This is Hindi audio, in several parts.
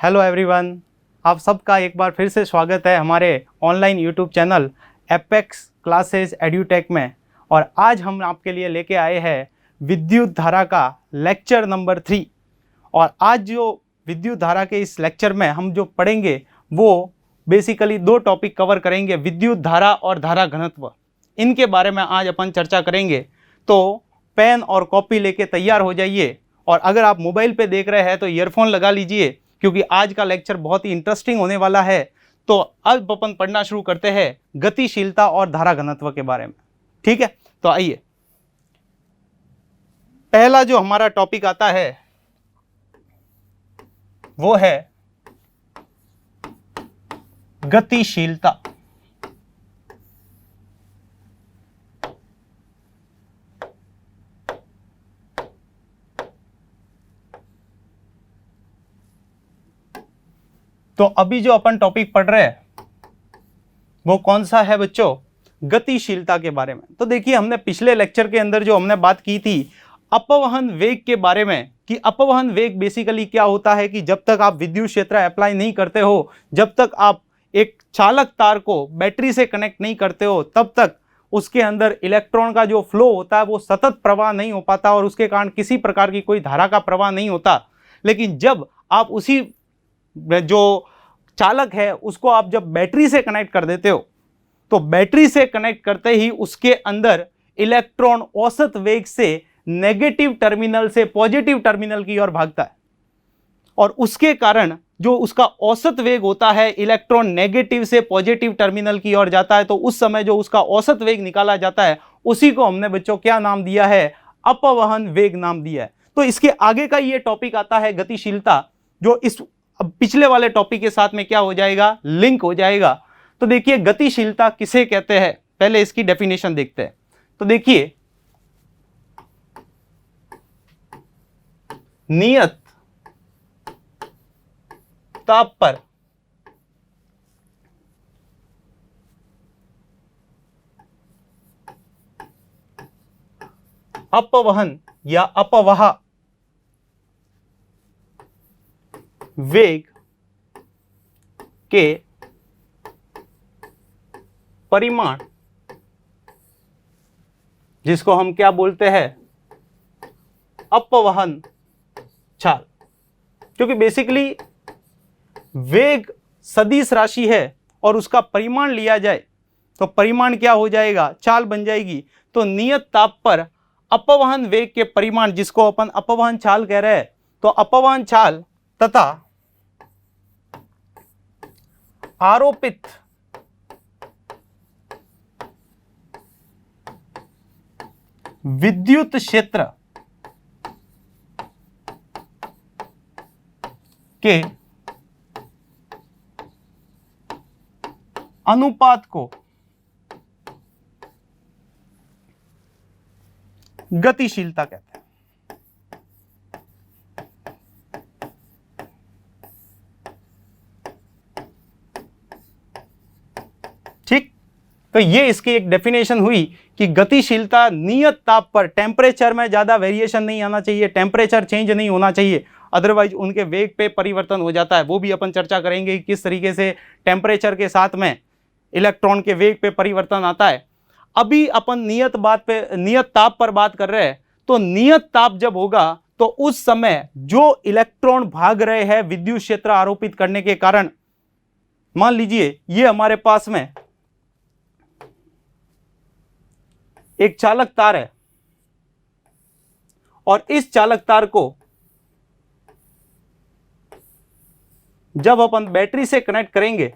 हेलो एवरीवन, आप सबका एक बार फिर से स्वागत है हमारे online YouTube channel Apex classes edutech में। और आज हम आपके लिए लेके आए हैं विद्युत धारा का लेक्चर नंबर 3। और आज जो विद्युत धारा के इस लेक्चर में हम जो पढ़ेंगे वो बेसिकली दो टॉपिक कवर करेंगे, विद्युत धारा और धारा घनत्व। इनके बारे में आज अपन चर्चा करेंगे। तो पेन और कॉपी लेके तैयार हो जाइए, और अगर आप मोबाइल पे देख रहे हैं तो ईयरफोन लगा लीजिए, क्योंकि आज का लेक्चर बहुत ही इंटरेस्टिंग होने वाला है। तो अब अपन पढ़ना शुरू करते हैं गतिशीलता और धारा घनत्व के बारे में। ठीक है, तो आइए, पहला जो हमारा टॉपिक आता है वो है गतिशीलता। तो अभी जो अपन टॉपिक पढ़ रहे हैं वो कौन सा है बच्चों? गतिशीलता के बारे में। तो देखिए, हमने पिछले लेक्चर के अंदर जो हमने बात की थी अपवहन वेग के बारे में, कि अपवहन वेग बेसिकली क्या होता है कि जब तक आप विद्युत क्षेत्र अप्लाई नहीं करते हो, जब तक आप एक चालक तार को बैटरी से कनेक्ट नहीं करते हो, तब तक उसके अंदर इलेक्ट्रॉन का जो फ्लो होता है वो सतत प्रवाह नहीं हो पाता, और उसके कारण किसी प्रकार की कोई धारा का प्रवाह नहीं होता। लेकिन जब आप उसी जो चालक है उसको आप जब बैटरी से कनेक्ट कर देते हो, तो बैटरी से कनेक्ट करते ही उसके अंदर इलेक्ट्रॉन औसत वेग से नेगेटिव टर्मिनल से पॉजिटिव टर्मिनल की ओर भागता है, और उसके कारण जो उसका औसत वेग होता है, इलेक्ट्रॉन नेगेटिव से पॉजिटिव टर्मिनल की ओर जाता है। तो उस समय जो उसका औसत वेग निकाला जाता है उसी को हमने बच्चों क्या नाम दिया है? अपवहन वेग नाम दिया है। तो इसके आगे का ये टॉपिक आता है गतिशीलता, जो इस अब पिछले वाले टॉपिक के साथ में क्या हो जाएगा? लिंक हो जाएगा। तो देखिए, गतिशीलता किसे कहते हैं, पहले इसकी डेफिनेशन देखते हैं। तो देखिए, नियत ताप पर अपवहन या अपवाह वेग के परिमाण, जिसको हम क्या बोलते हैं? अपवहन चाल। क्योंकि बेसिकली वेग सदिश राशि है और उसका परिमाण लिया जाए तो परिमाण क्या हो जाएगा? चाल बन जाएगी। तो नियत ताप पर अपवहन वेग के परिमाण, जिसको अपन अपवहन चाल कह रहे हैं, तो अपवहन चाल तथा आरोपित विद्युत क्षेत्र के अनुपात को गतिशीलता कहते हैं। ठीक, तो ये इसकी एक डेफिनेशन हुई कि गतिशीलता नियत ताप पर, टेम्परेचर में ज्यादा वेरिएशन नहीं आना चाहिए, टेम्परेचर चेंज नहीं होना चाहिए, अदरवाइज उनके वेग पे परिवर्तन हो जाता है। वो भी अपन चर्चा करेंगे कि किस तरीके से टेम्परेचर के साथ में इलेक्ट्रॉन के वेग पे परिवर्तन आता है। अभी अपन नियत ताप पर बात कर रहे हैं। तो नियत ताप जब होगा तो उस समय जो इलेक्ट्रॉन भाग रहे हैं विद्युत क्षेत्र आरोपित करने के कारण, मान लीजिए ये हमारे पास में एक चालक तार है, और इस चालक तार को जब अपन बैटरी से कनेक्ट करेंगे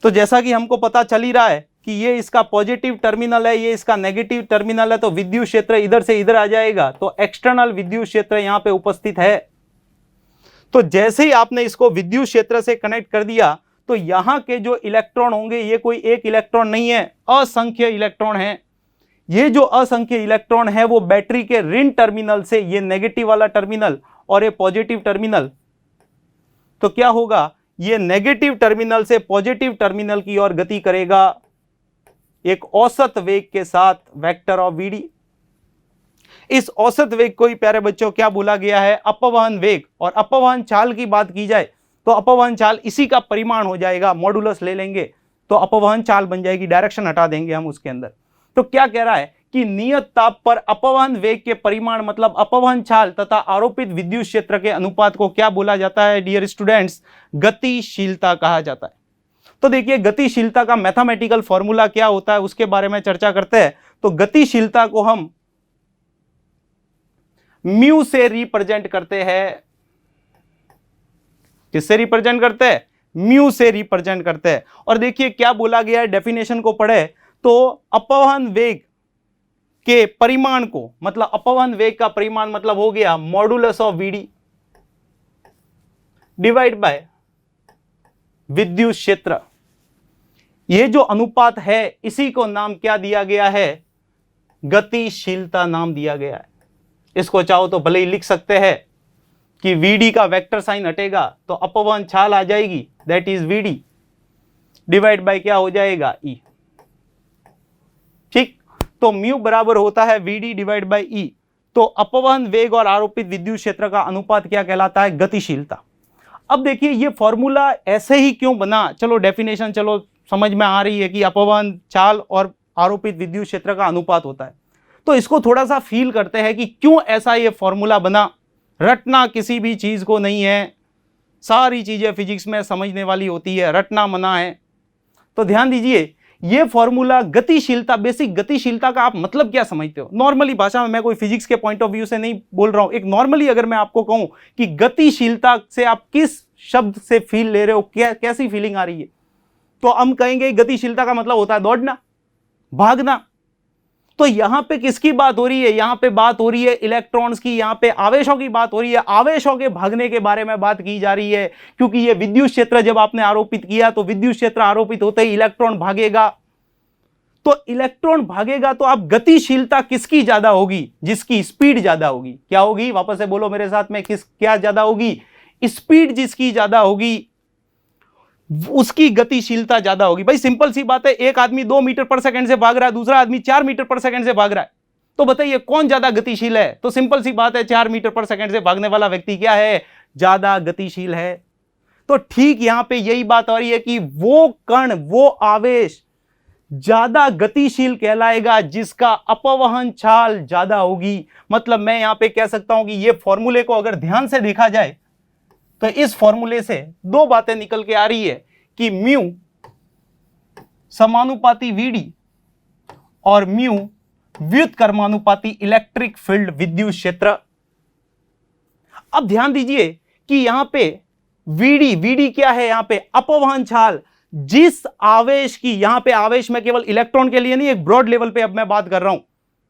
तो जैसा कि हमको पता चल ही रहा है कि ये इसका पॉजिटिव टर्मिनल है, ये इसका नेगेटिव टर्मिनल है, तो विद्युत क्षेत्र इधर से इधर आ जाएगा। तो एक्सटर्नल विद्युत क्षेत्र यहां पे उपस्थित है। तो जैसे ही आपने इसको विद्युत क्षेत्र से कनेक्ट कर दिया तो यहां के जो इलेक्ट्रॉन होंगे, ये कोई एक इलेक्ट्रॉन नहीं है, असंख्य इलेक्ट्रॉन है। ये जो असंख्य इलेक्ट्रॉन है वो बैटरी के ऋण टर्मिनल से, ये नेगेटिव वाला टर्मिनल और ये पॉजिटिव टर्मिनल, तो क्या होगा? ये नेगेटिव टर्मिनल से पॉजिटिव टर्मिनल की ओर गति करेगा एक औसत वेग के साथ, वेक्टर ऑफ वीडी। इस औसत वेग को ही प्यारे बच्चों क्या बोला गया है? अपवहन वेग। और अपवहन चाल की बात की जाए तो अपवहन चाल इसी का परिमाण हो जाएगा, मॉडुलस ले लेंगे तो अपवहन चाल बन जाएगी, डायरेक्शन हटा देंगे हम उसके अंदर। तो क्या कह रहा है कि नियत ताप पर अपवहन वेग के परिमाण मतलब अपवहन चाल तथा आरोपित विद्युत क्षेत्र के अनुपात को क्या बोला जाता है डियर स्टूडेंट्स? गतिशीलता कहा जाता है। तो देखिए गतिशीलता का मैथमेटिकल फॉर्मूला क्या होता है उसके बारे में चर्चा करते हैं। तो गतिशीलता को हम म्यू से रिप्रेजेंट करते हैं। किससे रिप्रेजेंट करते हैं? म्यू से रिप्रेजेंट करते हैं। और देखिए क्या बोला गया है, डेफिनेशन को पढ़े तो अपवहन वेग के परिमाण को मतलब अपवहन वेग का परिमाण मतलब हो गया modulus of VD divide by विद्युत क्षेत्र। यह जो अनुपात है इसी को नाम क्या दिया गया है? गतिशीलता नाम दिया गया है। इसको चाहो तो भले ही लिख सकते हैं कि वीडी का वेक्टर साइन हटेगा तो अपवहन चाल आ जाएगी, that is VD divide by क्या हो जाएगा? ई। ठीक, तो म्यू बराबर होता है वीडी डिवाइड बाय ई। तो अपवहन वेग और आरोपित विद्युत क्षेत्र का अनुपात क्या कहलाता है? गतिशीलता। अब देखिए ये फॉर्मूला ऐसे ही क्यों बना, चलो डेफिनेशन चलो समझ में आ रही है कि अपवहन चाल और आरोपित विद्युत क्षेत्र का अनुपात होता है। तो इसको थोड़ा सा फील करते हैं कि क्यों ऐसा ये फॉर्मूला बना। रटना किसी भी चीज को नहीं है, सारी चीजें फिजिक्स में समझने वाली होती है, रटना मना है। तो ध्यान दीजिए ये फॉर्मूला गतिशीलता, बेसिक गतिशीलता का आप मतलब क्या समझते हो? नॉर्मली भाषा में, मैं कोई फिजिक्स के पॉइंट ऑफ व्यू से नहीं बोल रहा हूं, एक नॉर्मली अगर मैं आपको कहूं कि गतिशीलता से आप किस शब्द से फील ले रहे हो, कैसी फीलिंग आ रही है, तो हम कहेंगे गतिशीलता का मतलब होता है दौड़ना, भागना। तो यहां पे किसकी बात हो रही है? यहां पे बात हो रही है इलेक्ट्रॉन्स की, यहां पे आवेशों की बात हो रही है, आवेशों के भागने के बारे में बात की जा रही है। क्योंकि ये विद्युत क्षेत्र जब आपने आरोपित किया तो विद्युत क्षेत्र आरोपित होते ही इलेक्ट्रॉन भागेगा। तो इलेक्ट्रॉन भागेगा तो अब गतिशीलता किसकी ज्यादा होगी? जिसकी स्पीड ज्यादा होगी। क्या होगी? वापस से बोलो मेरे साथ में, क्या ज्यादा होगी? स्पीड जिसकी ज्यादा होगी उसकी गतिशीलता ज्यादा होगी। भाई सिंपल सी बात है, एक आदमी 2 मीटर पर सेकंड से भाग रहा है, दूसरा आदमी 4 मीटर पर सेकंड से भाग रहा है, तो बताइए कौन ज्यादा गतिशील है? तो सिंपल सी बात है, 4 मीटर पर सेकंड से भागने वाला व्यक्ति क्या है? ज्यादा गतिशील है। तो ठीक यहां पे यही बात हो रही है कि वो कण, वो आवेश ज्यादा गतिशील कहलाएगा जिसका अपवहन चाल ज्यादा होगी। मतलब मैं यहां पे कह सकता हूं कि ये फॉर्मूले को अगर ध्यान से देखा जाए तो इस फॉर्मूले से दो बातें निकल के आ रही है कि म्यू समानुपाती वीडी और म्यू व्युत्क्रमानुपाती इलेक्ट्रिक फील्ड विद्युत क्षेत्र। अब ध्यान दीजिए कि यहां पे वीडी क्या है? यहां पे अपवहन चाल। जिस आवेश की, यहां पे आवेश में केवल इलेक्ट्रॉन के लिए नहीं, एक ब्रॉड लेवल पे अब मैं बात कर रहा हूं,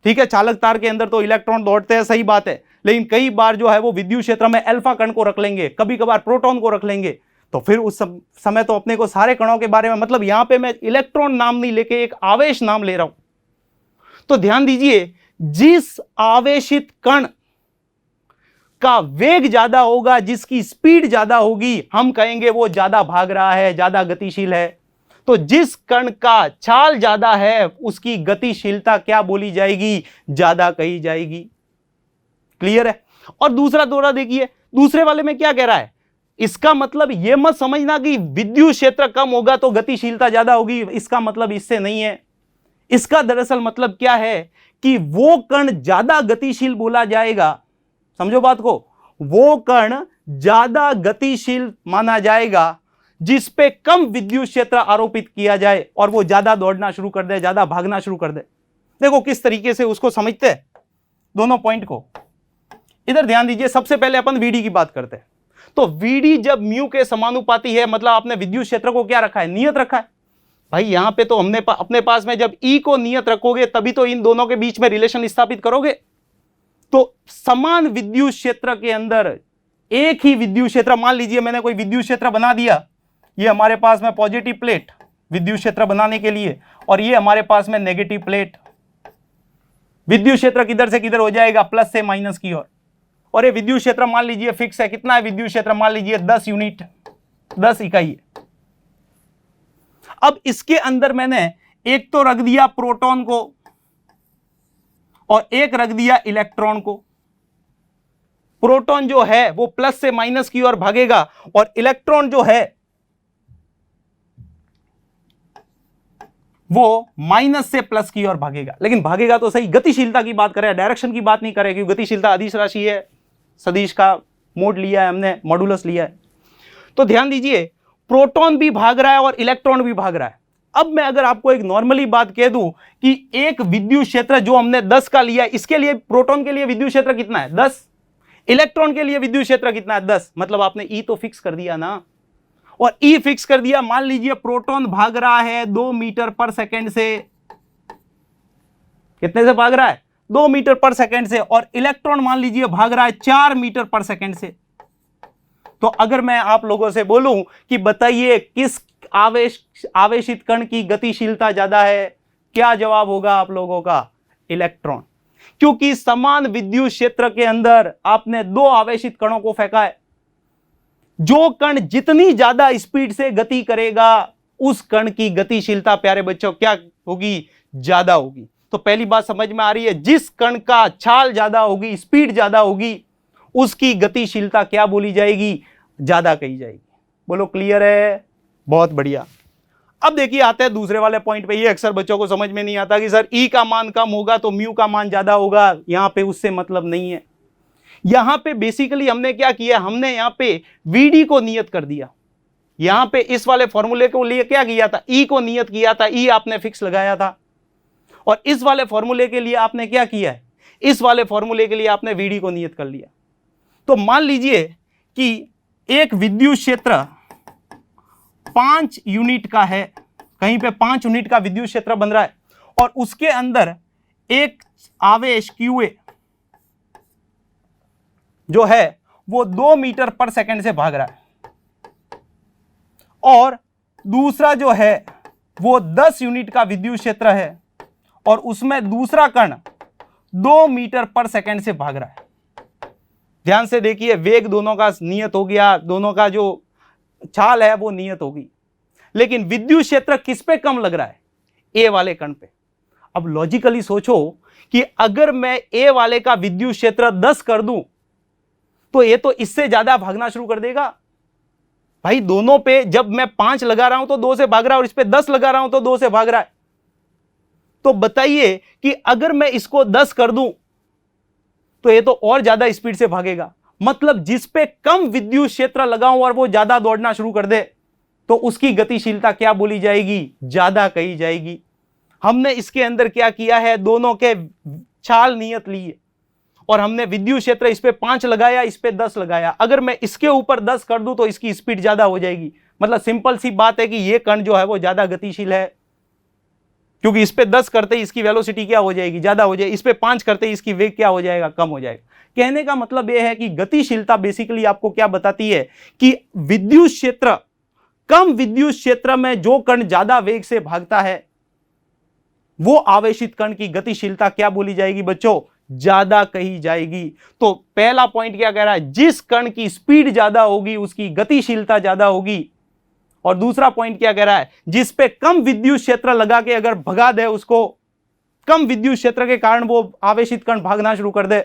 ठीक है। चालक तार के अंदर तो इलेक्ट्रॉन दौड़ते हैं, सही बात है, लेकिन कई बार जो है वो विद्युत क्षेत्र में अल्फा कण को रख लेंगे, कभी कभार प्रोटॉन को रख लेंगे। तो फिर उस समय तो अपने को सारे कणों के बारे में, मतलब यहां पे मैं इलेक्ट्रॉन नाम नहीं लेके एक आवेश नाम ले रहा हूं। तो ध्यान दीजिए जिस आवेशित कण का वेग ज्यादा होगा, जिसकी स्पीड ज्यादा होगी, हम कहेंगे वो ज्यादा भाग रहा है, ज्यादा गतिशील है। तो जिस कण का चाल ज्यादा है उसकी गतिशीलता क्या बोली जाएगी? ज्यादा कही जाएगी। क्लियर है? और दूसरा दौरा देखिए, दूसरे वाले में क्या कह रहा है? इसका मतलब यह मत समझना कि विद्युत क्षेत्र कम होगा तो गतिशीलता ज्यादा होगी, इसका मतलब इससे नहीं है। इसका दरअसल मतलब क्या है कि वो कण ज्यादा गतिशील बोला जाएगा, समझो बात को, वो कण ज्यादा गतिशील माना जाएगा जिस पे कम विद्युत क्षेत्र आरोपित किया जाए और वो ज्यादा दौड़ना शुरू कर दे, ज्यादा भागना शुरू कर दे। देखो किस तरीके से उसको समझते हैं दोनों पॉइंट को। इधर ध्यान दीजिए, सबसे पहले अपन वीडी की बात करते हैं। तो वीडी जब म्यू के समानुपाती है, मतलब आपने विद्युत क्षेत्र को क्या रखा है? नियत रखा है। भाई यहां पे तो हमने अपने पास में जब ई को नियत रखोगे तभी तो इन दोनों के बीच में रिलेशन स्थापित करोगे। तो समान विद्युत क्षेत्र के अंदर एक ही विद्युत क्षेत्र, मान लीजिए मैंने कोई विद्युत क्षेत्र बना दिया, ये हमारे पास में पॉजिटिव प्लेट विद्युत क्षेत्र बनाने के लिए, और ये हमारे पास में नेगेटिव प्लेट। विद्युत क्षेत्र किधर से किधर हो जाएगा? प्लस से माइनस की ओर। और ये विद्युत क्षेत्र मान लीजिए फिक्स है, कितना है विद्युत क्षेत्र? मान लीजिए 10 यूनिट, 10 इकाई है। अब इसके अंदर मैंने एक तो रख दिया प्रोटॉन को और एक रख दिया इलेक्ट्रॉन को। प्रोटॉन जो है वो प्लस से माइनस की ओर भागेगा और इलेक्ट्रॉन जो है वो माइनस से प्लस की ओर भागेगा। लेकिन भागेगा तो सही, गतिशीलता की बात करें, डायरेक्शन की बात नहीं करें, क्योंकि गतिशीलता अदिश राशि है, सदिश का मोड लिया है हमने, मॉडुलस लिया है। तो ध्यान दीजिए, प्रोटॉन भी भाग रहा है और इलेक्ट्रॉन भी भाग रहा है। अब मैं अगर आपको एक नॉर्मली बात कह दूं कि एक विद्युत क्षेत्र जो हमने 10 का लिया है, इसके लिए प्रोटॉन के लिए विद्युत क्षेत्र कितना है 10, इलेक्ट्रॉन के लिए विद्युत क्षेत्र कितना है 10, मतलब आपने ई तो फिक्स कर दिया ना, और ई फिक्स कर दिया। मान लीजिए प्रोटॉन भाग रहा है 2 मीटर पर सेकंड से, कितने से भाग रहा है 2 मीटर पर सेकंड से, और इलेक्ट्रॉन मान लीजिए भाग रहा है 4 मीटर पर सेकंड से। तो अगर मैं आप लोगों से बोलूं कि बताइए किस आवेशित कण की गतिशीलता ज्यादा है, क्या जवाब होगा आप लोगों का? इलेक्ट्रॉन, क्योंकि समान विद्युत क्षेत्र के अंदर आपने 2 आवेशित कणों को फेंका है। जो कण जितनी ज्यादा स्पीड से गति करेगा उस कण की गतिशीलता प्यारे बच्चों क्या होगी? ज्यादा होगी। तो पहली बात समझ में आ रही है, जिस कण का चाल ज्यादा होगी, स्पीड ज्यादा होगी, उसकी गतिशीलता क्या बोली जाएगी? ज्यादा कही जाएगी। बोलो क्लियर है? बहुत बढ़िया। अब देखिए आते हैं दूसरे वाले पॉइंट पे। ये अक्सर बच्चों को समझ में नहीं आता कि सर ई का मान कम होगा तो म्यू का मान ज्यादा होगा। यहां पे उससे मतलब नहीं है। यहां पे बेसिकली हमने क्या किया, हमने यहां पे वीडी को नियत कर दिया। यहां पे इस वाले फॉर्मूले को लिए क्या किया था? ई को नियत किया था, ई आपने फिक्स लगाया था। और इस वाले फॉर्मूले के लिए आपने क्या किया है? इस वाले फॉर्मूले के लिए आपने वीडी को नियत कर लिया। तो मान लीजिए कि एक विद्युत क्षेत्र 5 यूनिट का है, कहीं पे 5 यूनिट का विद्युत क्षेत्र बन रहा है, और उसके अंदर एक आवेश QA जो है वो 2 मीटर पर सेकंड से भाग रहा है, और दूसरा जो है वो 10 यूनिट का विद्युत क्षेत्र है, और उसमें दूसरा कण 2 मीटर पर सेकंड से भाग रहा है। ध्यान से देखिए, वेग दोनों का नियत हो गया, दोनों का जो चाल है वो नियत होगी, लेकिन विद्युत क्षेत्र किस पे कम लग रहा है? ए वाले कण पे। अब लॉजिकली सोचो कि अगर मैं ए वाले का विद्युत क्षेत्र 10 कर दूं तो ये तो इससे ज्यादा भागना शुरू कर देगा। भाई दोनों पे जब मैं 5 लगा रहा हूं तो 2 से भाग रहा है, और इस पे 10 लगा रहा हूं तो 2 से भाग रहा है। तो बताइए कि अगर मैं इसको 10 कर दूं तो ये तो और ज्यादा स्पीड से भागेगा। मतलब जिस पे कम विद्युत क्षेत्र लगाऊं और वो ज्यादा दौड़ना शुरू कर दे तो उसकी गतिशीलता क्या बोली जाएगी? ज्यादा कही जाएगी। हमने इसके अंदर क्या किया है? दोनों के चाल नियत लिए, और हमने विद्युत क्षेत्र इस पे 5 लगाया, इस पे 10 लगाया। अगर मैं इसके ऊपर 10 कर दूं तो इसकी स्पीड ज्यादा हो जाएगी। मतलब सिंपल सी बात है कि ये कण जो है वो ज्यादा गतिशील है, क्योंकि इस पे 10 करते ही इसकी वेलोसिटी क्या हो जाएगी? ज्यादा हो जाएगी। इस पे 5 करते ही इसकी वेग क्या हो जाएगा? कम हो जाएगा। कहने का मतलब यह है कि गतिशीलता बेसिकली आपको क्या बताती है कि विद्युत क्षेत्र, कम विद्युत क्षेत्र में जो कण ज्यादा वेग से भागता है वो आवेशित कण की गतिशीलता क्या बोली जाएगी बच्चों? ज्यादा कही जाएगी। तो पहला पॉइंट क्या कह रहा है? जिस कण की स्पीड ज्यादा होगी उसकी गतिशीलता ज्यादा होगी। और दूसरा पॉइंट क्या कह रहा है? जिस पे कम विद्युत क्षेत्र लगा के अगर भगा दे उसको, कम विद्युत क्षेत्र के कारण वो आवेशित कण भागना शुरू कर दे,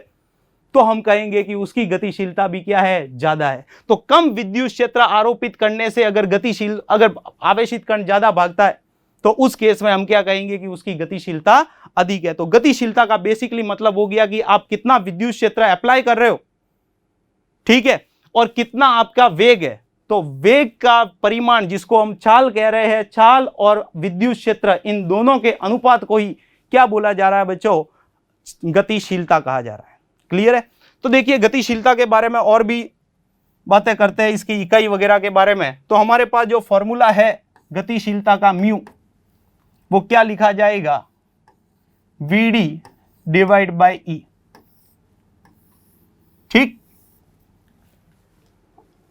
तो हम कहेंगे कि उसकी गतिशीलता भी क्या है? ज्यादा है। तो कम विद्युत क्षेत्र आरोपित करने से अगर आवेशित कण ज्यादा भागता है तो उस केस में हम क्या कहेंगे कि उसकी गतिशीलता अधिक है। तो गतिशीलता का बेसिकली मतलब हो गया कि आप कितना विद्युत क्षेत्र अप्लाई कर रहे हो, ठीक है, और कितना आपका वेग है। तो वेग का परिमाण जिसको हम चाल कह रहे हैं, चाल और विद्युत क्षेत्र, इन दोनों के अनुपात को ही क्या बोला जा रहा है बच्चों? गतिशीलता कहा जा रहा है। क्लियर है? तो देखिए गतिशीलता के बारे में और भी बातें करते हैं, इसकी इकाई वगैरह के बारे में। तो हमारे पास जो फॉर्मूला है गतिशीलता का म्यू, वो क्या लिखा जाएगा? Vd divide by E। ठीक,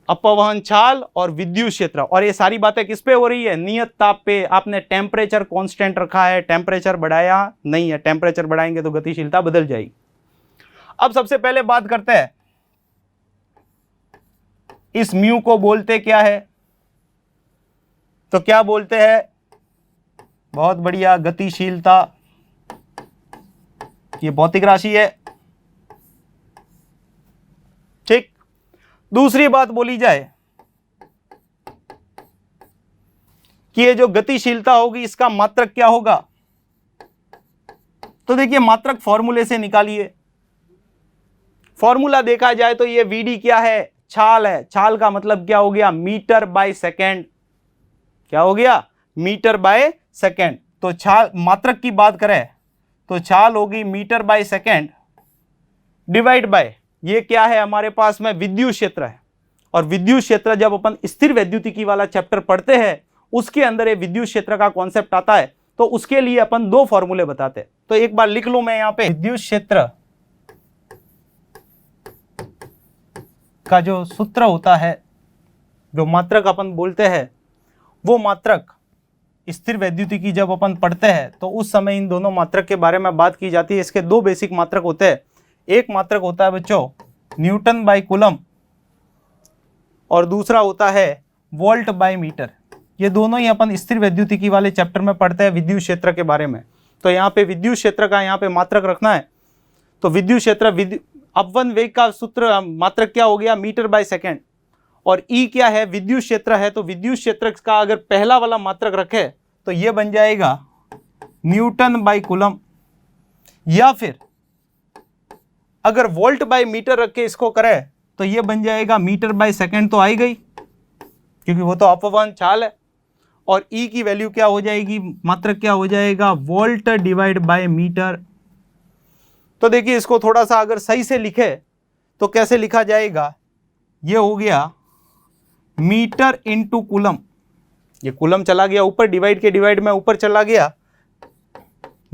अपवहन चाल और विद्युत क्षेत्र, और ये सारी बातें किस पे हो रही है? नियत ताप पे। आपने टेम्परेचर कांस्टेंट रखा है, टेम्परेचर बढ़ाया नहीं है। टेम्परेचर बढ़ाएंगे तो गतिशीलता बदल जाएगी। अब सबसे पहले बात करते हैं, इस म्यू को बोलते क्या है? तो क्या बोलते हैं? बहुत बढ़िया, गतिशीलता ये भौतिक राशि है। ठीक। दूसरी बात बोली जाए कि ये जो गतिशीलता होगी इसका मात्रक क्या होगा, तो देखिए मात्रक फॉर्मूले से निकालिए। फॉर्मूला देखा जाए तो ये वीडी क्या है, छाल है। छाल का मतलब क्या हो गया, मीटर बाय सेकेंड। क्या हो गया, मीटर बाय सेकेंड। तो छाल, मात्रक की बात करें तो छाल होगी metre by second divide by, ये क्या है हमारे पास में, विद्युत क्षेत्र है। और विद्युत क्षेत्र जब अपन स्थिर वैद्युतिकी वाला चैप्टर पढ़ते हैं उसके अंदर ये विद्युत क्षेत्र का कॉन्सेप्ट आता है, तो उसके लिए अपन दो फॉर्मूले बताते हैं। तो एक बार लिख लूं मैं यहां पे, विद्युत क्षेत्र का जो सूत्र होता है, जो मात्रक अपन बोलते हैं, वो मात्रक स्थिर वैद्युतिकी जब अपन पढ़ते हैं तो उस समय इन दोनों मात्रक के बारे में बात की जाती है। इसके दो बेसिक मात्रक होते हैं। एक मात्रक होता है बच्चों न्यूटन बाय कूलम और दूसरा होता है वोल्ट बाय मीटर। ये दोनों ही अपन स्थिर वैद्युतिकी वाले चैप्टर में पढ़ते हैं विद्युत क्षेत्र के बारे में। तो यहाँ पे विद्युत क्षेत्र का यहाँ पे मात्रक रखना है। तो विद्युत क्षेत्र, अपवन वेग का सूत्र मात्रक क्या हो गया, मीटर बाय सेकेंड। और ई क्या है, विद्युत क्षेत्र है। तो विद्युत क्षेत्र का अगर पहला वाला मात्रक रखे तो ये बन जाएगा न्यूटन बाय कूलम, या फिर अगर वोल्ट बाय मीटर रख के इसको करें तो ये बन जाएगा मीटर बाय सेकेंड। तो आई गई क्योंकि वो तो अपवन छाल है। और ई की वैल्यू क्या हो जाएगी, मात्रक क्या हो जाएगा, वोल्ट डिवाइड बाय मीटर। तो देखिए इसको थोड़ा सा अगर सही से लिखे तो कैसे लिखा जाएगा, ये हो गया मीटर इंटू कूलम। ये कूलम चला गया ऊपर, डिवाइड के डिवाइड में ऊपर चला गया,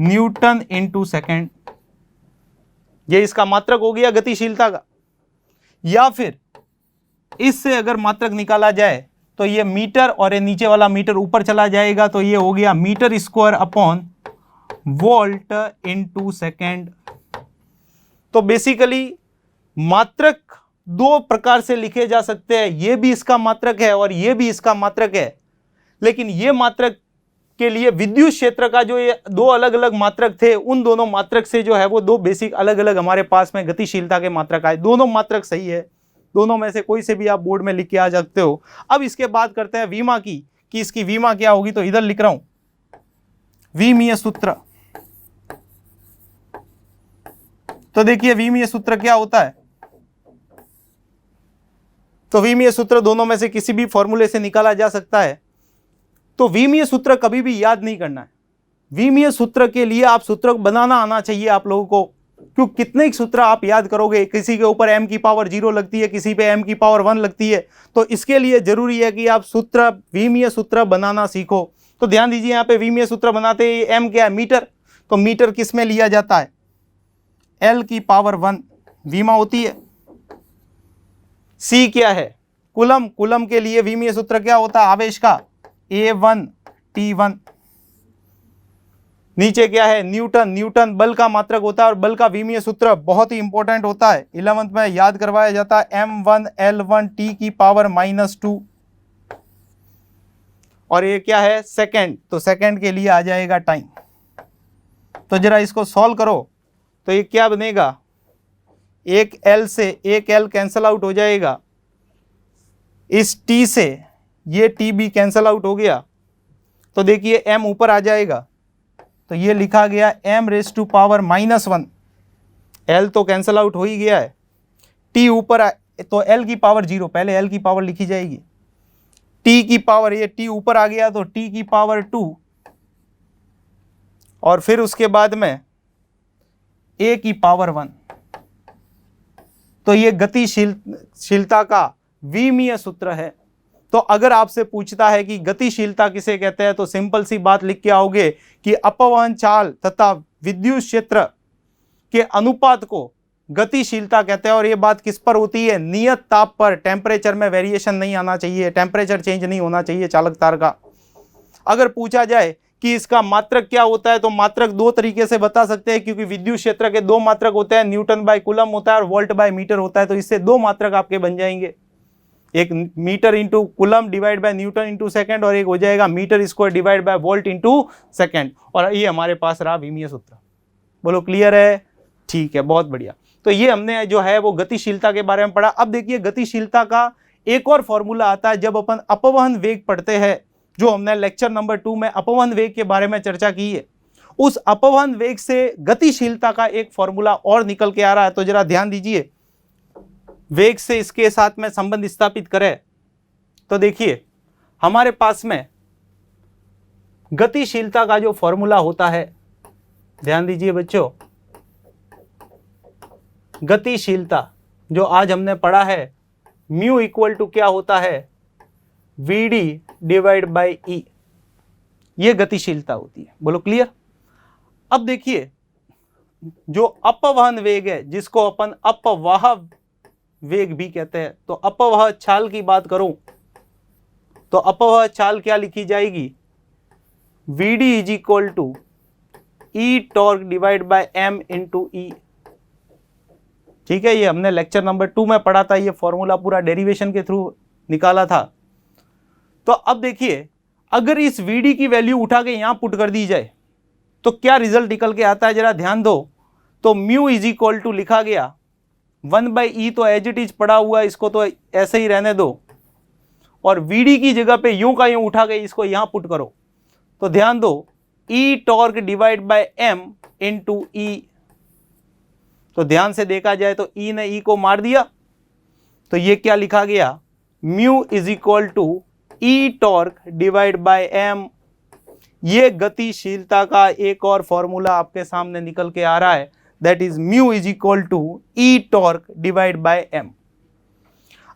न्यूटन इंटू सेकेंड। ये इसका मात्रक हो गया गतिशीलता का। या फिर इससे अगर मात्रक निकाला जाए तो ये मीटर और ये नीचे वाला मीटर ऊपर चला जाएगा, तो ये हो गया metre square upon volt into second. तो बेसिकली मात्रक दो प्रकार से लिखे जा सकते हैं, ये भी इसका मात्रक है और ये भी इसका मात्रक है। लेकिन ये मात्रक के लिए विद्युत क्षेत्र का जो ये दो अलग अलग मात्रक थे, उन दोनों मात्रक से जो है वो दो बेसिक अलग अलग हमारे पास में गतिशीलता के मात्रक आए। दोनों मात्रक सही है, दोनों में से कोई से भी आप बोर्ड में लिख के आ सकते हो। अब इसके बाद करते हैं विमा की, कि इसकी विमा क्या होगी। तो इधर लिख रहा हूं विमीय सूत्र। तो देखिए विमीय सूत्र क्या होता है। तो विमीय सूत्र दोनों में से किसी भी फॉर्मूले से निकाला जा सकता है। तो विमीय सूत्र कभी भी याद नहीं करना है। विमीय सूत्र के लिए आप सूत्र बनाना आना चाहिए आप लोगों को, क्योंकि कितने ही सूत्र आप याद करोगे, किसी के ऊपर m की पावर 0 लगती है, किसी पे m की पावर 1 लगती है। तो इसके लिए जरूरी है कि आप सूत्र, विमीय सूत्र बनाना सीखो। तो ध्यान दीजिए यहाँ पे विमीय सूत्र बनाते हैं, m क्या है, मीटर। तो मीटर किस में लिया जाता है, l की पावर 1 विमा होती है। c क्या है, कूलम। कूलम के लिए विमीय सूत्र क्या होता है, आवेश का, A1 T1। नीचे क्या है, न्यूटन। न्यूटन बल का मात्रक होता है और बल का विमीय सूत्र बहुत ही इंपॉर्टेंट होता है, 11th में याद करवाया जाता है, M1L1 T की पावर -2। और ये क्या है, सेकंड। तो सेकंड के लिए आ जाएगा टाइम। तो जरा इसको सॉल्व करो तो ये क्या बनेगा, एक L से एक L कैंसल आउट हो जाएगा, इस T से ये T भी कैंसल आउट हो गया। तो देखिए M ऊपर आ जाएगा, तो ये लिखा गया m⁻⁻1। L तो कैंसल आउट हो ही गया है, T ऊपर तो L की पावर 0, पहले L की पावर लिखी जाएगी, T की पावर, ये T ऊपर आ गया तो T की पावर 2, और फिर उसके बाद में A की पावर 1। तो ये गतिशीलता का विमीय सूत्र है। तो अगर आपसे पूछता है कि गतिशीलता किसे कहते हैं, तो सिंपल सी बात लिख के आओगे कि अपवहन चाल तथा विद्युत क्षेत्र के अनुपात को गतिशीलता कहते हैं। और ये बात किस पर होती है, नियत ताप पर। टेम्परेचर में वेरिएशन नहीं आना चाहिए, टेम्परेचर चेंज नहीं होना चाहिए चालक तार का। अगर पूछा जाए कि इसका मात्रक क्या होता है, तो मात्रक दो तरीके से बता सकते हैं, क्योंकि विद्युत क्षेत्र के दो मात्रक होते हैं, न्यूटन बाय कूलम होता है और वोल्ट बाय मीटर होता है। तो इससे दो मात्रक आपके बन जाएंगे, एक metre into coulomb divide by newton into second, और एक हो जाएगा metre square divide by volt into second. और ये हमारे पास रहा विमीय सूत्र। बोलो क्लियर है। ठीक है, बहुत बढ़िया। तो ये हमने जो है वो गतिशीलता के बारे में पढ़ा। अब देखिए गतिशीलता का एक और फॉर्मूला आता है जब अपन अपवहन वेग पढ़ते हैं, जो हमने लेक्चर नंबर 2 में अपवहन वेग के बारे में चर्चा की है। उस अपवहन वेग से गतिशीलता का एक फॉर्मूला और निकल के आ रहा है, तो जरा ध्यान दीजिए। वेग से इसके साथ में संबंध स्थापित करें तो देखिए हमारे पास में गतिशीलता का जो फॉर्मूला होता है, ध्यान दीजिए बच्चों, गतिशीलता जो आज हमने पढ़ा है, म्यू इक्वल टू क्या होता है, वी डिवाइड बाई ई, ये गतिशीलता होती है। बोलो क्लियर। अब देखिए जो अपवहन वेग है, जिसको अपन अपवाह वेग भी कहते हैं, तो अपवाह चाल की बात करूं तो अपवाह चाल क्या लिखी जाएगी, V D is equal to E torque divide by M into E. ठीक है, ये हमने लेक्चर नंबर 2 में पढ़ा था, ये फॉर्मूला पूरा डेरिवेशन के थ्रू निकाला था। तो अब देखिए अगर इस वीडी की वैल्यू उठा के यहां पुट कर दी जाए तो क्या रिजल्ट निकल के आता है, जरा ध्यान दो। तो म्यू इज इक्वल टू लिखा गया 1/e, तो एज इट इज पड़ा हुआ, इसको तो ऐसे ही रहने दो, और वीडी की जगह पे यूं का यूं उठा के इसको यहां पुट करो, तो ध्यान दो E torque divide by M into E. तो ध्यान से देखा जाए तो ई ने ई को मार दिया, तो ये क्या लिखा गया, mu is equal to E torque divide by m. ये गतिशीलता का एक और फॉर्मूला आपके सामने निकल के आ रहा है, that is mu is equal to E torque divide by m.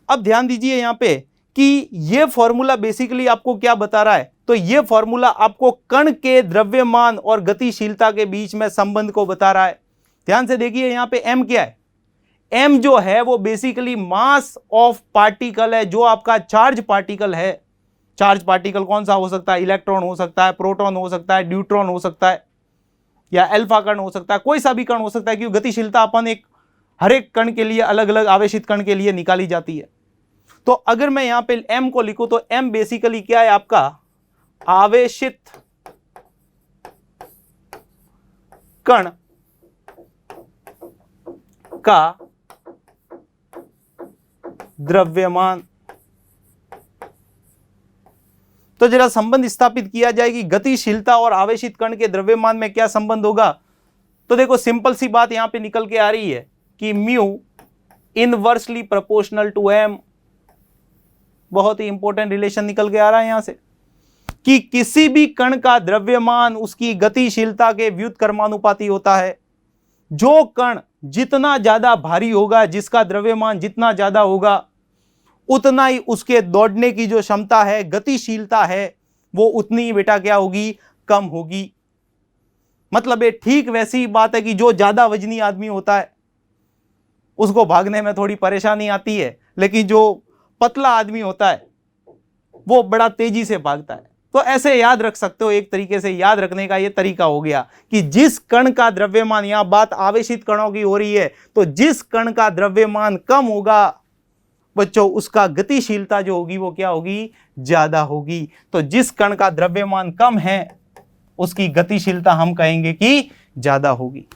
अब ध्यान दीजिए यहां पे कि ये फॉर्मूला बेसिकली आपको क्या बता रहा है, तो ये फॉर्मूला आपको कण के द्रव्यमान और गतिशीलता के बीच में संबंध को बता रहा है। ध्यान से देखिए यहां पे m क्या है, m जो है वो बेसिकली मास ऑफ पार्टिकल है, जो आपका चार्ज पार्टिकल है। चार्ज पार्टिकल कौन सा हो सकता है, इलेक्ट्रॉन हो सकता है, प्रोटॉन हो सकता है, न्यूट्रॉन हो सकता है, या अल्फा कण हो सकता है, कोई सा भी कण हो सकता है, क्योंकि गतिशीलता अपन एक हर एक कण के लिए अलग अलग आवेशित कण के लिए निकाली जाती है। तो अगर मैं यहां पे m को लिखूं तो m बेसिकली क्या है, आपका आवेशित कण का द्रव्यमान। तो जरा संबंध स्थापित किया जाए कि गतिशीलता और आवेशित कण के द्रव्यमान में क्या संबंध होगा। तो देखो सिंपल सी बात यहां पे निकल के आ रही है कि mu inversely proportional to m. बहुत ही इंपॉर्टेंट रिलेशन निकल के आ रहा है यहां से कि किसी भी कण का द्रव्यमान उसकी गतिशीलता के व्युत्क्रमानुपाती होता है। जो कण जितना ज्यादा भारी होगा, जिसका द्रव्यमान जितना ज्यादा होगा, उतना ही उसके दौड़ने की जो क्षमता है, गतिशीलता है, वो उतनी ही बेटा क्या होगी, कम होगी। मतलब ये ठीक वैसी ही बात है कि जो ज्यादा वजनी आदमी होता है उसको भागने में थोड़ी परेशानी आती है, लेकिन जो पतला आदमी होता है वो बड़ा तेजी से भागता है। तो ऐसे याद रख सकते हो, एक तरीके से याद रखने का ये तरीका हो गया कि जिस कण का द्रव्यमान, यहां बात आवेशित कणों की हो रही है, तो जिस कण का द्रव्यमान कम होगा बच्चों, उसका गतिशीलता जो होगी वो क्या होगी, ज्यादा होगी। तो जिस कण का द्रव्यमान कम है उसकी गतिशीलता हम कहेंगे कि ज्यादा होगी।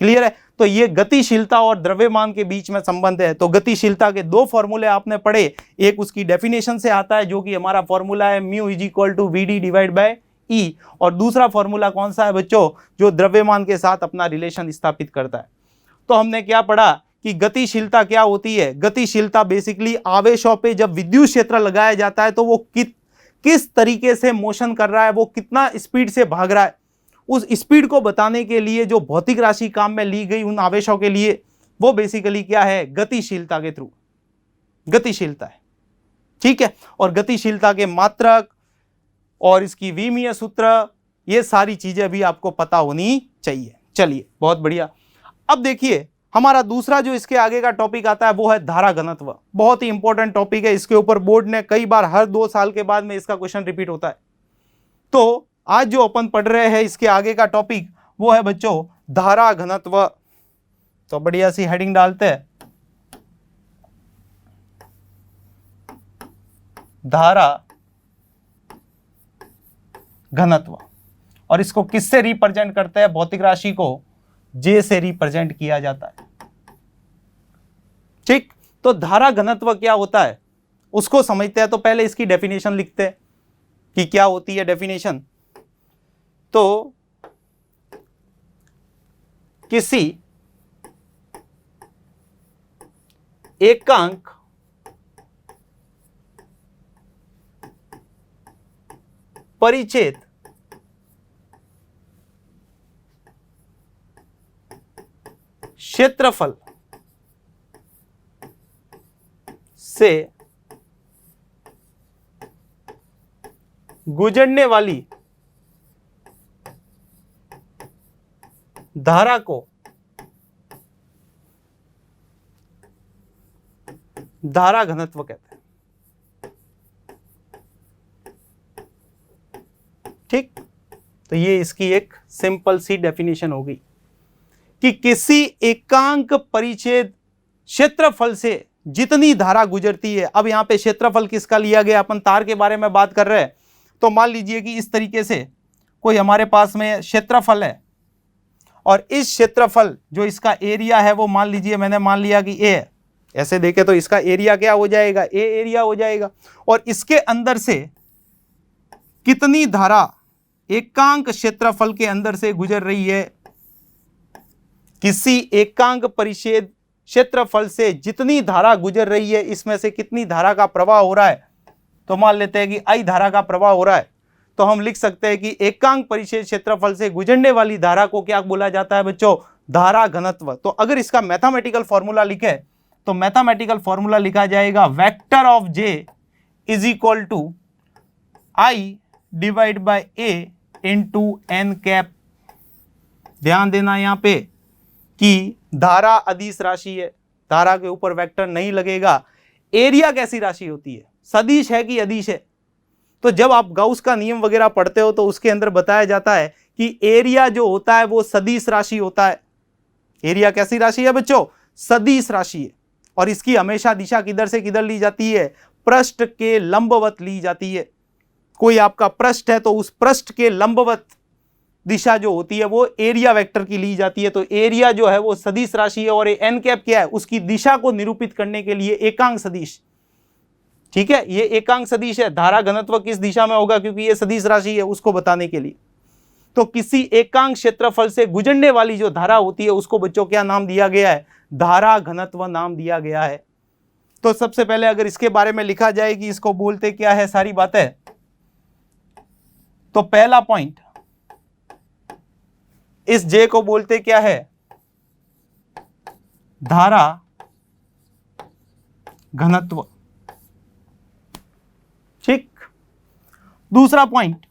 क्लियर है। तो ये गतिशीलता और द्रव्यमान के बीच में संबंध है। तो गतिशीलता के दो फॉर्मूले आपने पढ़े, एक उसकी डेफिनेशन से आता है जो कि हमारा फॉर्मूला है mu is equal to V D divide by E, और दूसरा फॉर्मूला कौन सा है बच्चों, जो द्रव्यमान के साथ अपना रिलेशन स्थापित करता है। तो हमने क्या पढ़ा कि गतिशीलता क्या होती है। गतिशीलता बेसिकली आवेशों पे जब विद्युत क्षेत्र लगाया जाता है तो वो किस तरीके से मोशन कर रहा है, वो कितना स्पीड से भाग रहा है, उस स्पीड को बताने के लिए जो भौतिक राशि काम में ली गई उन आवेशों के लिए, वो बेसिकली क्या है, गतिशीलता के थ्रू गतिशीलता है। ठीक है। और गतिशीलता के मात्रक और इसकी विमीय सूत्र, ये सारी चीजें भी आपको पता होनी चाहिए। चलिए बहुत बढ़िया। अब देखिए हमारा दूसरा जो इसके आगे का टॉपिक आता है वो है धारा घनत्व। बहुत ही इंपॉर्टेंट टॉपिक है, इसके ऊपर बोर्ड ने कई बार हर 2 साल के बाद में इसका क्वेश्चन रिपीट होता है। तो आज जो अपन पढ़ रहे हैं इसके आगे का टॉपिक वो है बच्चों धारा घनत्व। तो बढ़िया सी हेडिंग डालते हैं, धारा घनत्व। और इसको किससे रिप्रेजेंट करते हैं, भौतिक राशि को J से रिप्रेजेंट किया जाता है। ठीक, तो धारा घनत्व क्या होता है उसको समझते हैं। तो पहले इसकी डेफिनेशन लिखते हैं कि क्या होती है डेफिनेशन। तो किसी एकांक परिच्छेद क्षेत्रफल से गुजरने वाली धारा को धारा घनत्व कहते हैं। ठीक, तो ये इसकी एक सिंपल सी डेफिनेशन होगी कि किसी एकांक परिच्छेद क्षेत्रफल से जितनी धारा गुजरती है। अब यहां पे क्षेत्रफल किसका लिया गया, अपन तार के बारे में बात कर रहे हैं। तो मान लीजिए कि इस तरीके से कोई हमारे पास में क्षेत्रफल है और इस क्षेत्रफल जो इसका एरिया है वो मान लीजिए मैंने मान लिया कि ए है। ऐसे देखे तो इसका एरिया क्या हो जाएगा, ए एरिया हो जाएगा। और इसके अंदर से कितनी धारा एकांक क्षेत्रफल के अंदर से गुजर रही है, किसी एकांक परिच्छेद क्षेत्रफल से जितनी धारा गुजर रही है इसमें से कितनी धारा का प्रवाह हो रहा है। तो मान लेते हैं कि आई धारा का प्रवाह हो रहा है। तो हम लिख सकते हैं कि एकांक परिच्छेद क्षेत्रफल से गुजरने वाली धारा को क्या बोला जाता है बच्चों, धारा घनत्व। तो अगर इसका मैथमेटिकल फॉर्मूला लिखे तो मैथमेटिकल फॉर्मूला लिखा जाएगा vector of J is equal to I divide by A into N cap. ध्यान देना यहां पे कि धारा अदिश राशि है, धारा के ऊपर वेक्टर नहीं लगेगा। एरिया कैसी राशि होती है, सदिश है कि अदिश है। तो जब आप गाउस का नियम वगैरह पढ़ते हो तो उसके अंदर बताया जाता है कि एरिया जो होता है वो सदिश राशि होता है। एरिया कैसी राशि है बच्चों, सदिश राशि है। और इसकी हमेशा दिशा किधर से किधर ली जाती है, पृष्ठ के लंबवत ली जाती है। कोई आपका पृष्ठ है तो उस पृष्ठ के लंबवत दिशा जो होती है वो एरिया वेक्टर की ली जाती है। तो एरिया जो है वो सदिश राशि है और एन कैप क्या है, उसकी दिशा को निरूपित करने के लिए एकांक सदिश। ठीक है, ये एकांक सदिश है। धारा घनत्व किस दिशा में होगा क्योंकि ये सदिश राशि है, उसको बताने के लिए। तो किसी एकांक क्षेत्रफल से गुजरने वाली जो धारा होती है उसको बच्चों क्या नाम दिया गया है, धारा घनत्व नाम दिया गया है। तो सबसे पहले अगर इसके बारे में लिखा जाए कि इसको बोलते क्या है सारी बातें, तो पहला पॉइंट, इस जे को बोलते क्या है, धारा घनत्व। ठीक, दूसरा पॉइंट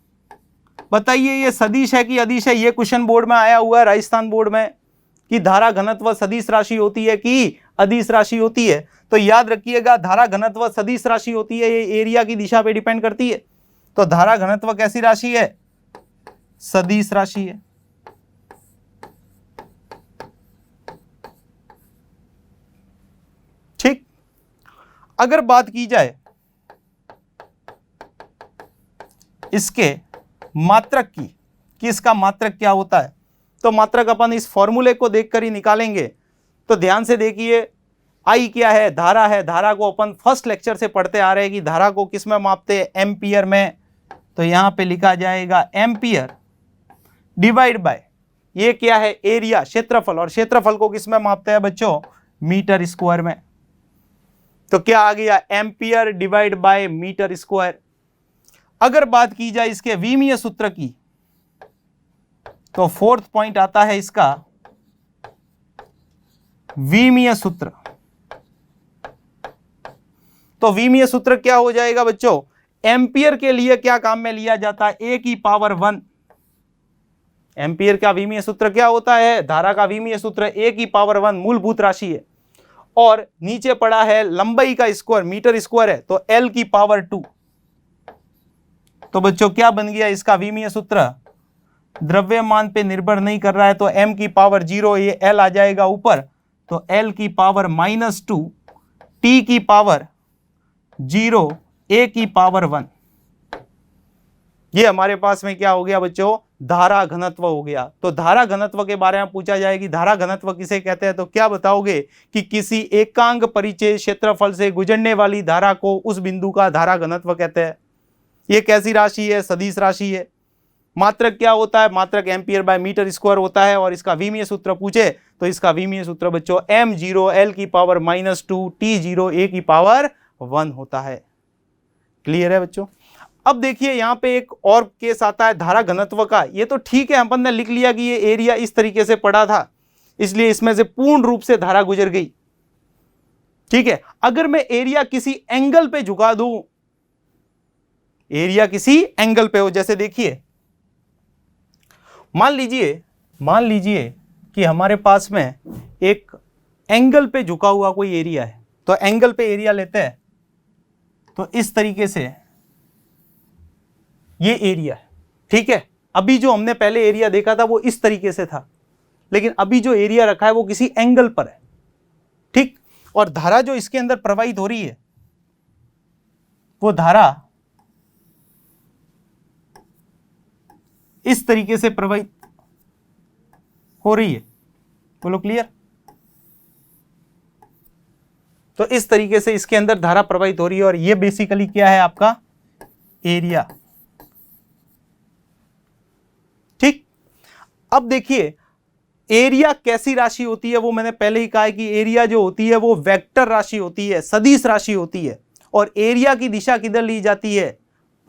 बताइए ये सदिश है कि अदिश है। ये क्वेश्चन बोर्ड में आया हुआ है राजस्थान बोर्ड में कि धारा घनत्व सदिश राशि होती है कि अदिश राशि होती है। तो याद रखिएगा धारा घनत्व सदिश राशि होती है, ये एरिया की दिशा पे डिपेंड करती है। तो धारा घनत्व कैसी राशि है, सदिश राशि है। ठीक, अगर बात की जाए इसके मात्रक की कि इसका मात्रक क्या होता है, तो मात्रक अपन इस फॉर्मूले को देखकर ही निकालेंगे। तो ध्यान से देखिए, आई क्या है, धारा है। धारा को अपन फर्स्ट लेक्चर से पढ़ते आ रहे हैं कि धारा को किस में मापते हैं, एम्पियर में। तो यहां पे लिखा जाएगा एम्पियर डिवाइड बाय ये क्या है, एरिया, क्षेत्रफल। और क्षेत्रफल को किस में मापते हैं बच्चों, मीटर स्क्वायर में। तो क्या आ गया, ampere divide by metre square. अगर बात की जाए इसके विमीय सूत्र की तो फोर्थ पॉइंट आता है इसका विमीय सूत्र। तो विमीय सूत्र क्या हो जाएगा बच्चों, एम्पियर के लिए क्या काम में लिया जाता है, ए की पावर 1। एम्पियर का विमीय सूत्र क्या होता है, धारा का विमीय सूत्र ए की पावर 1 मूलभूत राशि है। और नीचे पड़ा है लंबाई का स्क्वायर, मीटर स्क्वायर है, तो एल की पावर 2। तो बच्चों क्या बन गया इसका विमीय सूत्र, द्रव्यमान पे निर्भर नहीं कर रहा है तो m की पावर 0, ये l आ जाएगा ऊपर, तो l की पावर -2, t की पावर 0, a की पावर 1। ये हमारे पास में क्या हो गया बच्चों, धारा घनत्व हो गया। तो धारा घनत्व के बारे में पूछा जाए कि धारा घनत्व किसे कहते हैं, तो क्या बताओगे कि किसी एकांक परिचय क्षेत्रफल से गुजरने वाली धारा को उस बिंदु का धारा घनत्व कहते हैं। ये कैसी राशि है, सदिश राशि है। मात्रक क्या होता है, मात्रक एम्पियर बाय मीटर स्क्वायर होता है। और इसका विमीय सूत्र पूछे तो इसका विमीय सूत्र बच्चों m0 l की पावर -2 t0 a की पावर 1 होता है। क्लियर है बच्चों। अब देखिए यहां पे एक और केस आता है धारा घनत्व का। ये तो ठीक है, अपन ने लिख लिया कि ये एरिया इस तरीके से पड़ा था, इसलिए इसमें से पूर्ण रूप से धारा गुजर गई। ठीक है, अगर मैं एरिया किसी एंगल पे झुका दूं, एरिया किसी एंगल पे हो, जैसे देखिए मान लीजिए कि हमारे पास में एक एंगल पे झुका हुआ कोई एरिया है। तो एंगल पे एरिया लेते हैं, तो इस तरीके से ये एरिया है। ठीक है, अभी जो हमने पहले एरिया देखा था वो इस तरीके से था, लेकिन अभी जो एरिया रखा है वो किसी एंगल पर है। ठीक, और धारा जो इसके अंदर प्रवाहित हो रही है वो धारा इस तरीके से प्रवाहित हो रही है। बोलो क्लियर। तो इस तरीके से इसके अंदर धारा प्रवाहित हो रही है और ये बेसिकली क्या है, आपका एरिया। ठीक, अब देखिए एरिया कैसी राशि होती है, वो मैंने पहले ही कहा है कि एरिया जो होती है वो वेक्टर राशि होती है, सदिश राशि होती है। और एरिया की दिशा किधर ली जाती है,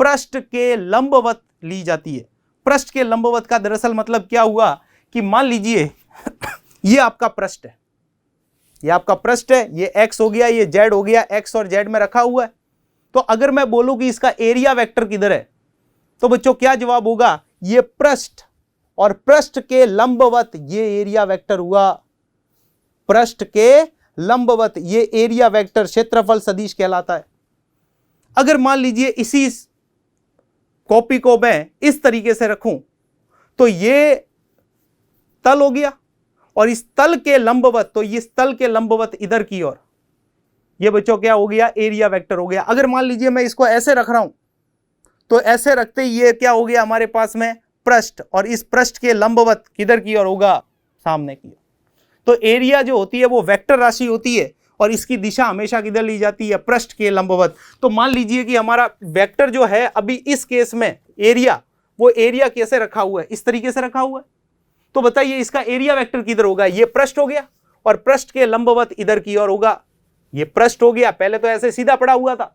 पृष्ठ के लंबवत ली जाती है। पृष्ठ के लंबवत का दरअसल मतलब क्या हुआ कि मान लीजिए ये आपका पृष्ठ है, ये आपका पृष्ठ है, ये x हो गया, ये z हो गया, x और z में रखा हुआ है। तो अगर मैं बोलूं कि इसका एरिया वेक्टर किधर है, तो बच्चों क्या जवाब होगा, ये पृष्ठ और पृष्ठ के लंबवत ये एरिया वेक्टर हुआ। पृष्ठ के लंबवत ये एरिया वेक्टर क्षेत्रफल सदिश कहलाता है। अगर मान लीजिए इसी कॉपी को मैं इस तरीके से रखूं तो ये तल हो गया और इस तल के लंबवत, तो इस तल के लंबवत इधर की ओर, ये बच्चों क्या हो गया, एरिया वेक्टर हो गया। अगर मान लीजिए मैं इसको ऐसे रख रहा हूं तो ऐसे रखते ही ये क्या हो गया हमारे पास में पृष्ठ, और इस पृष्ठ के लंबवत किधर की ओर होगा, सामने की ओर। तो एरिया जो होती है वो वेक्टर राशि होती है और इसकी दिशा हमेशा किधर ली जाती है, पृष्ठ के लंबवत। तो मान लीजिए कि हमारा वेक्टर जो है अभी इस केस में एरिया, वो एरिया कैसे रखा हुआ है, इस तरीके से रखा हुआ है। तो बताइए इसका एरिया वेक्टर किधर होगा, ये पृष्ठ हो गया और पृष्ठ के लंबवत इधर की ओर होगा। ये पृष्ठ हो गया, पहले तो ऐसे सीधा पड़ा हुआ था,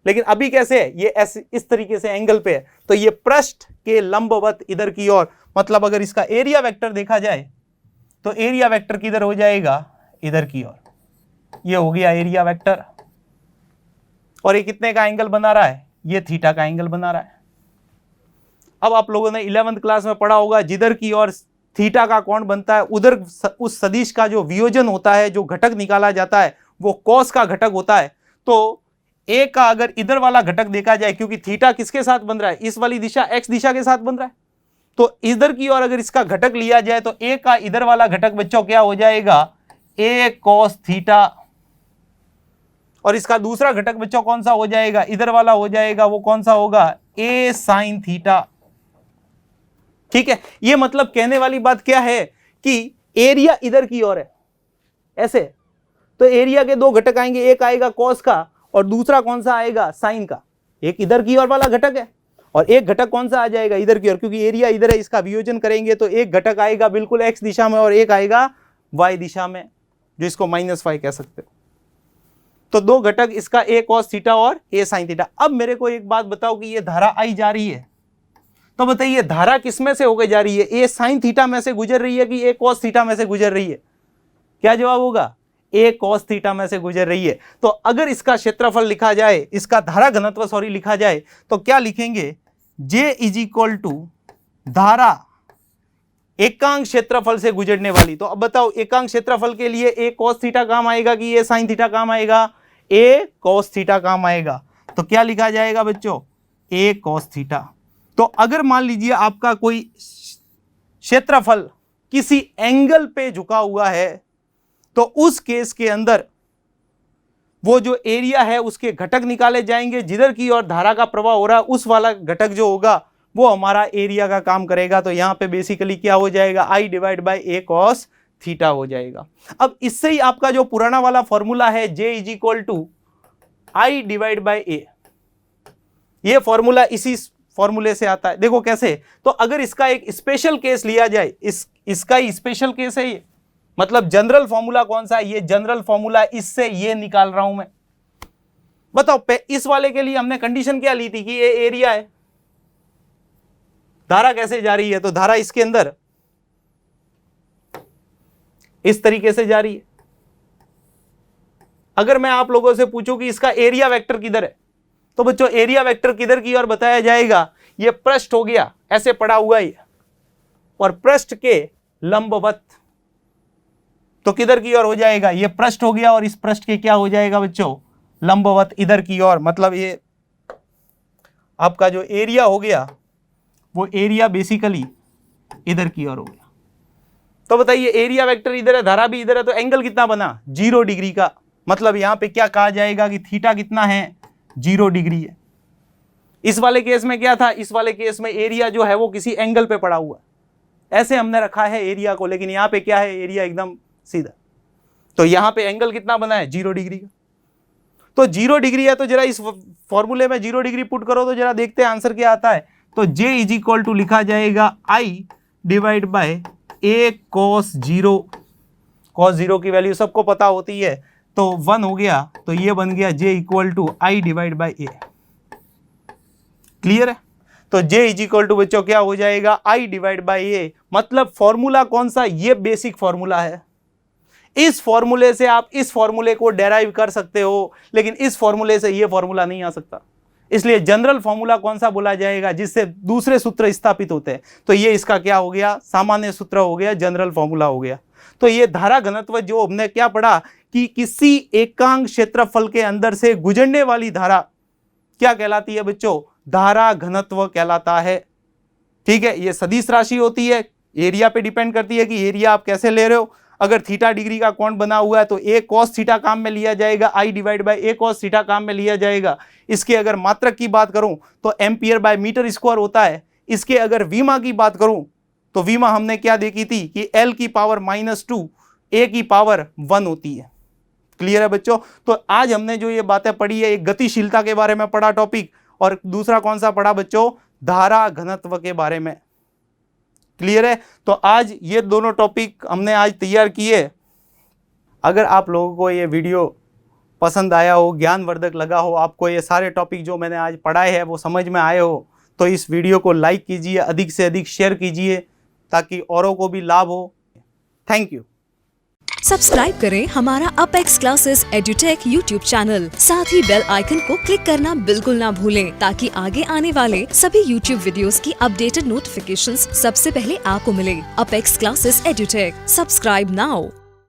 लेकिन अभी कैसे है, ये ऐसे इस तरीके से एंगल पे है। तो ये पृष्ठ के लंबवत इधर की ओर, मतलब अगर इसका एरिया वेक्टर देखा जाए तो एरिया वेक्टर किधर हो जाएगा, इधर की ओर। ये हो गया एरिया वेक्टर। और ये कितने का एंगल बना रहा है, ये थीटा का एंगल बना रहा है। अब आप लोगों ने 11वीं क्लास में पढ़ा होगा, जिधर की ओर थीटा का कोण बनता है उधर उस सदिश का जो वियोजन होता है, जो घटक निकाला जाता है वो कॉस का घटक होता है। तो ए का अगर इधर वाला घटक देखा जाए, क्योंकि थीटा किसके साथ बन रहा है, इस वाली दिशा एक्स दिशा के साथ बन रहा है, तो इधर की ओर अगर इसका घटक लिया जाए तो ए का इधर वाला घटक बच्चों क्या हो जाएगा, ए कॉस थीटा। और इसका दूसरा घटक बच्चों कौन सा हो जाएगा, इधर वाला हो जाएगा, वो कौन सा होगा, ए साइन थीटा। ठीक है, ये मतलब कहने वाली बात क्या है कि एरिया इधर की ओर है ऐसे, तो एरिया के दो घटक आएंगे, एक आएगा कॉस का और दूसरा कौन सा आएगा, साइन का। एक इधर की ओर वाला घटक है और एक घटक कौन सा आ जाएगा, इधर की ओर, क्योंकि एरिया इधर है, इसका वियोजन करेंगे तो एक घटक आएगा बिल्कुल एक्स दिशा में और एक आएगा वाई दिशा में, जो इसको -y कह सकते हो। तो दो घटक इसका, ए कॉस थीटा और ए साइन थीटा। अब मेरे को एक बात बताओ कि ये धारा आई जा रही है, तो बताइए धारा किस में से होकर जा रही है, ए साइन थीटा में से गुजर रही है कि ए कॉस थीटा में से गुजर रही है? क्या जवाब होगा, ए कॉस थीटा में से गुजर रही है। तो अगर इसका क्षेत्रफल लिखा जाए, इसका धारा घनत्व लिखा जाए, तो क्या लिखेंगे, J = धारा एकांक क्षेत्रफल से गुजरने वाली। तो अब बताओ एकांक क्षेत्रफल के लिए ए कॉस थीटा काम आएगा कि ए साइन थीटा काम आएगा, ए कॉस थीटा काम आएगा। तो क्या लिखा जाएगा बच्चों, ए कॉस थीटा। तो अगर मान लीजिए आपका कोई क्षेत्रफल किसी एंगल पे झुका हुआ है, तो उस केस के अंदर वो जो एरिया है उसके घटक निकाले जाएंगे, जिधर की ओर धारा का प्रवाह हो रहा है उस वाला घटक जो होगा वो हमारा एरिया का काम करेगा। तो यहाँ पे बेसिकली क्या हो जाएगा, I divide by A cos theta हो जाएगा। अब इससे ही आपका जो पुराना वाला फॉर्मूला है J is equal to I divide by A, ये फॉर्मूला इसी फॉर्मूले से आता है। देखो कैसे, तो अगर इसका एक स्पेशल केस लिया जाए, इसका ही स्पेशल केस है ये, मतलब जनरल फॉर्मूला कौन सा है, ये जनरल फॉर्मूला, इससे ये निकाल रहा हूं मैं। बताओ इस वाले के लिए हमने कंडीशन क्या ली थी कि ये एरिया है, धारा कैसे जा रही है, तो धारा इसके अंदर इस तरीके से जा रही है। अगर मैं आप लोगों से पूछूं कि इसका एरिया वेक्टर किधर है, तो बच्चों एरिया वेक्टर किधर की ओर बताया जाएगा, ये पृष्ठ हो गया, ऐसे पड़ा हुआ है, और पृष्ठ के लंबवत, तो किधर की ओर हो जाएगा, ये पृष्ठ हो गया, और इस पृष्ठ के क्या हो जाएगा बच्चों, लंबवत इधर की ओर। मतलब ये आपका जो एरिया हो गया, वो एरिया बेसिकली इधर की ओर हो गया। तो बताइए एरिया वेक्टर इधर है, धारा भी इधर है, तो एंगल कितना बना, 0 डिग्री का। मतलब यहां पे क्या कहा जाएगा कि थीटा कितना है, 0 डिग्री है। इस वाले केस में क्या था, इस वाले केस में एरिया जो है वो किसी एंगल पे पड़ा हुआ है, ऐसे हमने रखा है एरिया को, लेकिन यहाँ पे क्या है, एरिया एकदम सीधा। तो यहाँ पे एंगल कितना बना है, 0 डिग्री का। तो 0 डिग्री है, तो जरा इस फॉर्मूले में 0 डिग्री पुट करो, तो जरा देखते हैं आंसर क्या आता है। तो J इज इक्वल टू लिखा जाएगा I divide by A cos 0। cos 0 की वैल्यू सबको पता होती है, तो 1 हो गया, तो ये बन गया J equal to I divide by A। Clear है, तो J इज इक्वल टू बच्चों क्या हो जाएगा, I डिवाइड बाई A। मतलब फॉर्मूला कौन सा, ये बेसिक फॉर्मूला है। इस फॉर्मूले से आप इस फॉर्मूले को डेराइव कर सकते हो, लेकिन इस फॉर्मूले से ये फॉर्मूला नहीं आ सकता। इसलिए जनरल फॉर्मूला कौन सा बोला जाएगा, जिससे दूसरे सूत्र स्थापित होते हैं। तो ये इसका क्या हो गया, सामान्य सूत्र हो गया, जनरल फॉर्मूला हो गया। तो ये धारा घनत्व जो हमने क्या पढ़ा कि किसी एकांक क्षेत्रफल के अंदर से गुजरने वाली धारा क्या कहलाती है बच्चों, धारा घनत्व कहलाता है। ठीक है, ये सदिश राशि होती है, एरिया पे डिपेंड करती है कि एरिया आप कैसे ले रहे हो। अगर थीटा डिग्री का कोण बना हुआ है तो A cos थीटा काम में लिया जाएगा, I divide by A cos theta काम में लिया जाएगा। इसके अगर मात्रक की बात करूं तो एम्पियर बाय मीटर स्क्वायर होता है। इसके अगर विमा की बात करूं तो विमा हमने क्या देखी थी कि L की पावर -2 A की पावर 1 होती है। क्लियर है बच्चों, तो आज हमने जो ये बातें पढ़ी है, एक गतिशीलता के बारे में पढ़ा टॉपिक, और दूसरा कौन सा पढ़ा बच्चों, धारा घनत्व के बारे में। क्लियर है, तो आज ये दोनों टॉपिक हमने आज तैयार किए। अगर आप लोगों को ये वीडियो पसंद आया हो, ज्ञानवर्धक लगा हो, आपको ये सारे टॉपिक जो मैंने आज पढ़ाए हैं वो समझ में आए हो, तो इस वीडियो को लाइक कीजिए, अधिक से अधिक शेयर कीजिए, ताकि औरों को भी लाभ हो। Thank you. सब्सक्राइब करें हमारा apex classes edutech YouTube channel, साथ ही बेल आइकन को क्लिक करना बिल्कुल ना भूलें, ताकि आगे आने वाले सभी यूट्यूब वीडियोस की अपडेटेड नोटिफिकेशंस सबसे पहले आपको मिले। Apex classes edutech, subscribe now.